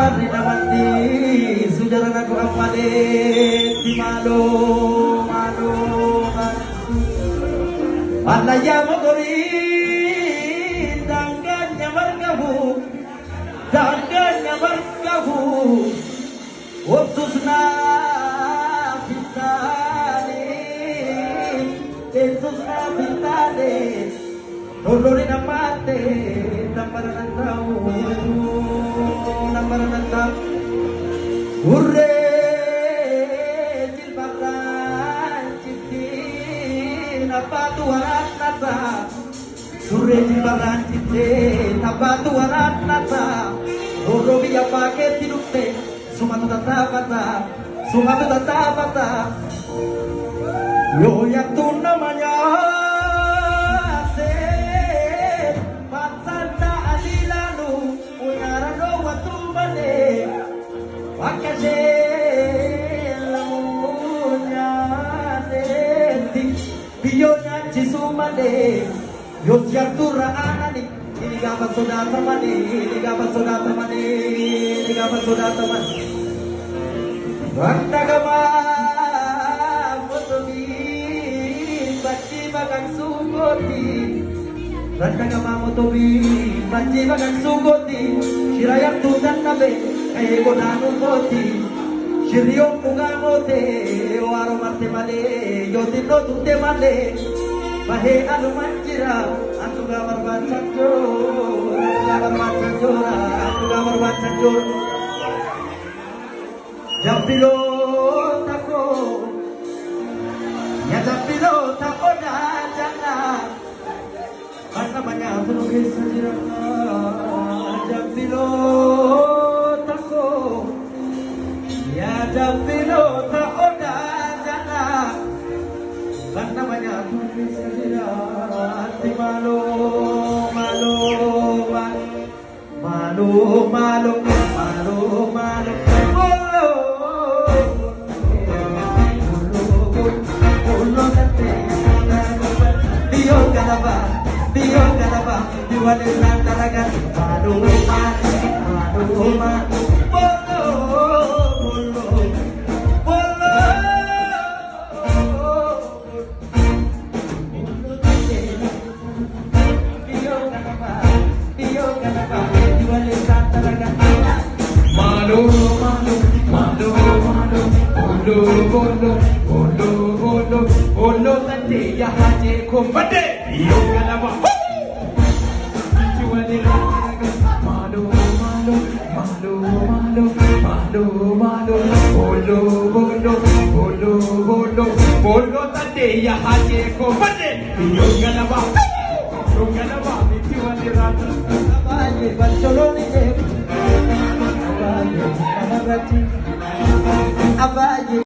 Marri namatti sujara naku amale di malo malo Alaya mogori dangannya margabu Utusna pitale Dolore na mate Nampara ng tao Urre Jilbaran Citi Napatu warat nata Surre jilbaran citi Napatu warat nata Oro biya paket tinukte Sumatu tatapata Yo yang tu namanya Patsanta alilalu Uyarano watu bale Wakase lamunya neti Biyonya jisumane Yo yang tu raanani Ini gabat sodata mani Wantagama Banji bagang sugoti Shirayak tudan nabe Kaya gonano koti Shiryong pungamote Waro marte male Yotin no tute male Bahe anu manjira Antu gamar bancanjor Jampilo tako Ya jampilo tako na jana Karena banyak pelukis sajirana Jampilo tako Ya jampilo tako na jana Karena banyak pelukis sajirana Hati malu Dio galaba, diwali talaga, malu, Olo tante ya haje ko bade yo galaba Juwali malu Olo tante ya haje ko bade yo galaba